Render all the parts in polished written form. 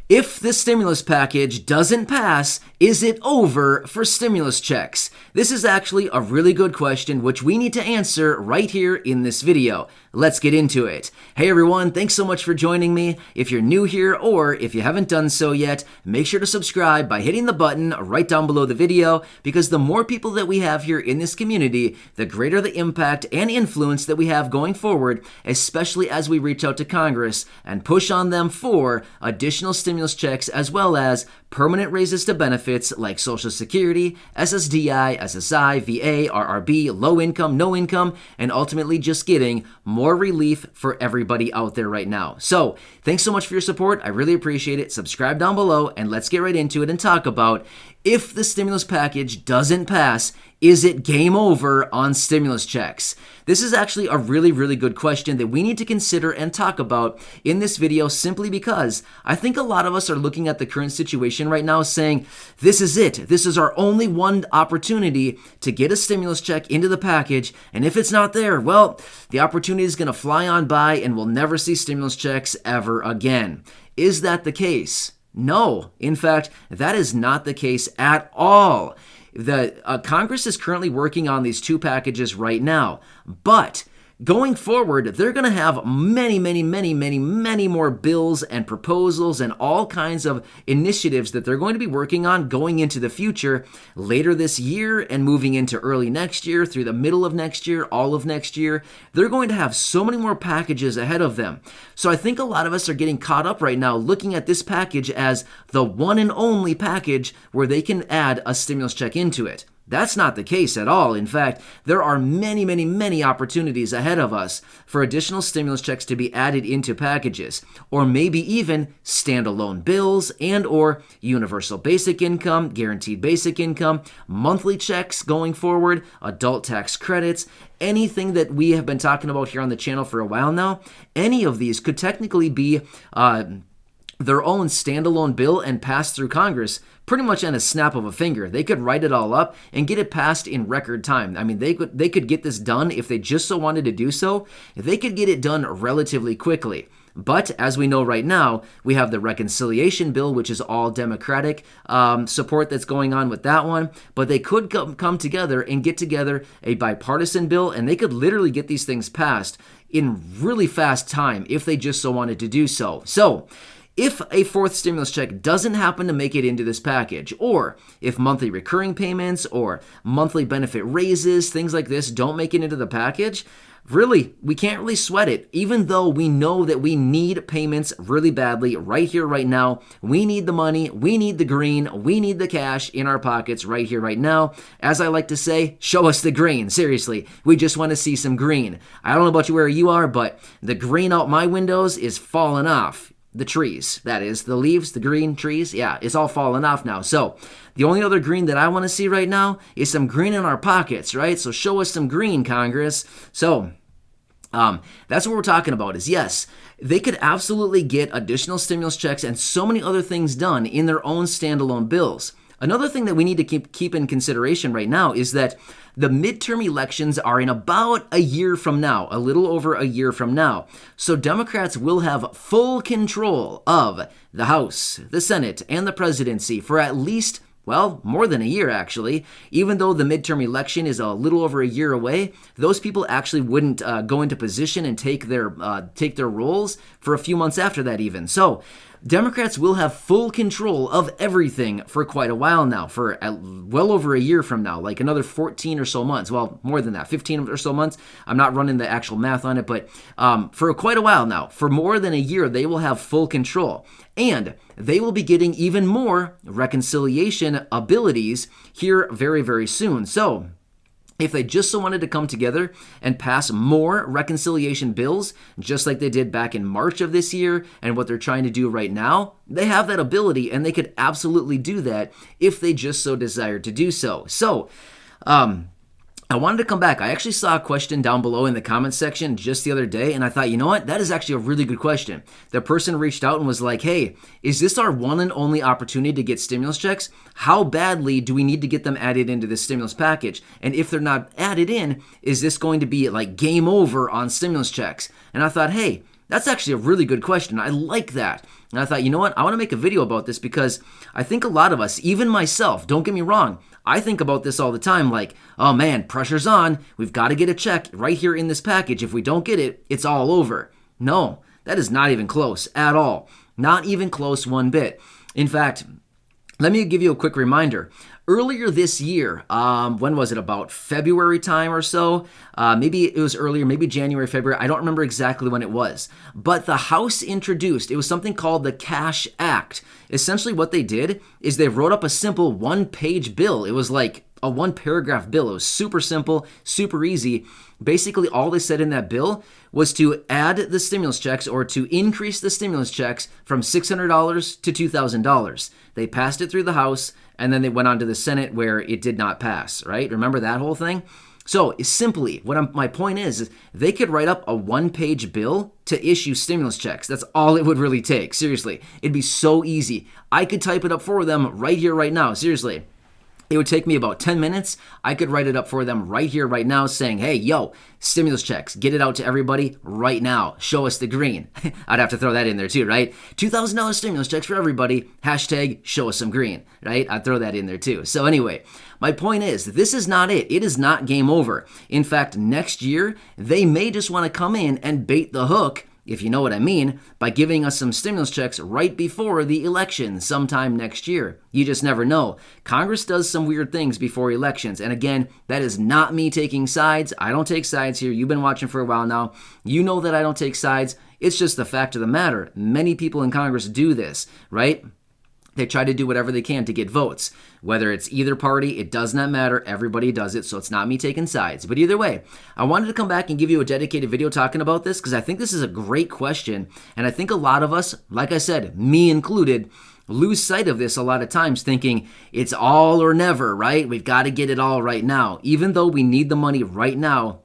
If the stimulus package doesn't pass, is it over for stimulus checks? This is actually a really good question, which we need to answer right here in this video. Let's get into it. Hey everyone, thanks so much for joining me. If you're new here or if you haven't done so yet, make sure to subscribe by hitting the button right down below the video, because the more people that we have here in this community, the greater the impact and influence that we have going forward, especially as we reach out to Congress and push on them for additional stimulus checks as well as permanent raises to benefits like Social Security, SSDI, SSI, VA, RRB, low income, no income, and ultimately just getting more relief for everybody out there right now. So thanks so much for your support. I really appreciate it. Subscribe down below and let's get right into it and talk about, if the stimulus package doesn't pass, is it game over on stimulus checks? This is actually a really, really good question that we need to consider and talk about in this video, simply because I think a lot of us are looking at the current situation right now saying, this is it. This is our only one opportunity to get a stimulus check into the package. And if it's not there, well, the opportunity is going to fly on by and we'll never see stimulus checks ever again. Is that the case? No. In fact, that is not the case at all. The Congress is currently working on these two packages right now, but going forward, they're going to have many more bills and proposals and all kinds of initiatives that they're going to be working on going into the future later this year and moving into early next year, through the middle of next year, all of next year. They're going to have so many more packages ahead of them. So I think a lot of us are getting caught up right now looking at this package as the one and only package where they can add a stimulus check into it. That's not the case at all. In fact, there are many opportunities ahead of us for additional stimulus checks to be added into packages, or maybe even standalone bills and or universal basic income, guaranteed basic income, monthly checks going forward, adult tax credits, anything that we have been talking about here on the channel for a while now. Any of these could technically be their own standalone bill and pass through Congress pretty much on a snap of a finger. They could write it all up and get it passed in record time. I mean, they could get this done if they just so wanted to do so. They could get it done relatively quickly. But as we know right now, we have the reconciliation bill, which is all Democratic support that's going on with that one. But they could come together and get together a bipartisan bill, and they could literally get these things passed in really fast time if they just so wanted to do so. So if a fourth stimulus check doesn't happen to make it into this package, or if monthly recurring payments or monthly benefit raises, things like this don't make it into the package, really, we can't really sweat it, even though we know that we need payments really badly right here, right now. We need the money, we need the green, we need the cash in our pockets right here, right now. As I like to say, show us the green. Seriously, we just want to see some green. I don't know about you where you are, but the green out my windows is falling off. The trees, that is, the leaves, the green trees, yeah, it's all falling off now. So the only other green that I want to see right now is some green in our pockets, right? So show us some green, Congress. So that's what we're talking about is, yes, they could absolutely get additional stimulus checks and so many other things done in their own standalone bills. Another thing that we need to keep in consideration right now is that the midterm elections are in about a year from now, a little over a year from now. So Democrats will have full control of the House, the Senate, and the presidency for at least, well, more than a year actually. Even though the midterm election is a little over a year away, those people actually wouldn't go into position and take their roles for a few months after that even. So Democrats will have full control of everything for quite a while now, for well over a year from now, like another 14 or so months. Well, more than that, 15 or so months. I'm not running the actual math on it, but for quite a while now, for more than a year, they will have full control. And they will be getting even more reconciliation abilities here very soon. So if they just so wanted to come together and pass more reconciliation bills, just like they did back in March of this year and what they're trying to do right now, they have that ability and they could absolutely do that if they just so desired to do so. So, I wanted to come back. I actually saw a question down below in the comments section just the other day, and I thought, you know what? That is actually a really good question. The person reached out and was like, hey, is this our one and only opportunity to get stimulus checks? How badly do we need to get them added into this stimulus package? And if they're not added in, is this going to be like game over on stimulus checks? And I thought, hey, That's actually a really good question. I like that. And I thought, you know what? I want to make a video about this because I think a lot of us, even myself, don't get me wrong, I think about this all the time like, oh man, pressure's on. We've got to get a check right here in this package. If we don't get it, it's all over. No, that is not even close at all. Not even close one bit. In fact, let me give you a quick reminder. Earlier this year, when was it, about February time or so? Maybe it was earlier, maybe January, February. I don't remember exactly when it was. But the House introduced, it was something called the Cash Act. Essentially what they did is they wrote up a simple one-page bill. It was like a one-paragraph bill. It was super simple, super easy. Basically, all they said in that bill was to add the stimulus checks or to increase the stimulus checks from $600 to $2,000. They passed it through the House, and then they went on to the Senate where it did not pass, right? Remember that whole thing? So simply, my point is they could write up a one-page bill to issue stimulus checks. That's all it would really take. Seriously, it'd be so easy. I could type it up for them right here, right now. Seriously. It would take me about 10 minutes. I could write it up for them right here, right now, saying, hey, yo, stimulus checks, get it out to everybody right now. Show us the green. I'd have to throw that in there too, right? $2,000 stimulus checks for everybody. Hashtag show us some green, right? I'd throw that in there too. So anyway, my point is, this is not it. It is not game over. In fact, next year, they may just want to come in and bait the hook, if you know what I mean, by giving us some stimulus checks right before the election sometime next year. You just never know. Congress does some weird things before elections. And again, that is not me taking sides. I don't take sides here. You've been watching for a while now. You know that I don't take sides. It's just the fact of the matter. Many people in Congress do this, right? They try to do whatever they can to get votes. Whether it's either party, it does not matter. Everybody does it, so it's not me taking sides. But either way, I wanted to come back and give you a dedicated video talking about this because I think this is a great question. And I think a lot of us, like I said, me included, lose sight of this a lot of times thinking it's all or never, right? We've got to get it all right now. Even though we need the money right now,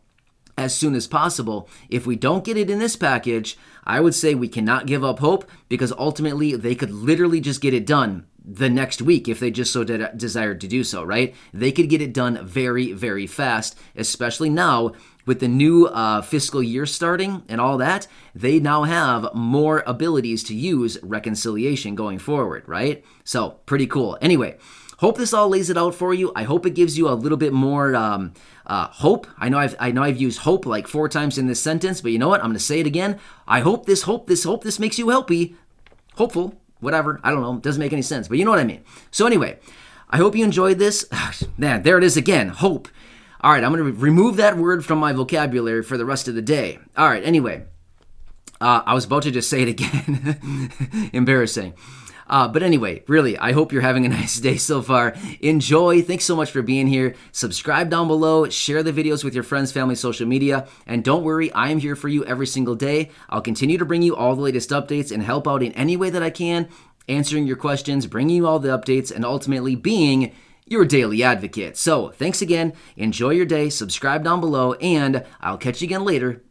as soon as possible. If we don't get it in this package, I would say we cannot give up hope because ultimately they could literally just get it done the next week if they just so desired to do so, right? They could get it done very, very fast, especially now with the new fiscal year starting and all that. They now have more abilities to use reconciliation going forward, right? So pretty cool. Anyway, hope this all lays it out for you. I hope it gives you a little bit more hope. I know I've used hope like 4 times in this sentence, but you know what? I'm going to say it again. I hope this makes you hopeful, whatever. I don't know. It doesn't make any sense, but you know what I mean. So anyway, I hope you enjoyed this. Man, there it is again. Hope. All right, I'm going to remove that word from my vocabulary for the rest of the day. All right, anyway, I was about to just say it again. Embarrassing. But anyway, really, I hope you're having a nice day so far. Enjoy. Thanks so much for being here. Subscribe down below. Share the videos with your friends, family, social media. And don't worry, I am here for you every single day. I'll continue to bring you all the latest updates and help out in any way that I can, answering your questions, bringing you all the updates, and ultimately being your daily advocate. So thanks again. Enjoy your day. Subscribe down below, and I'll catch you again later.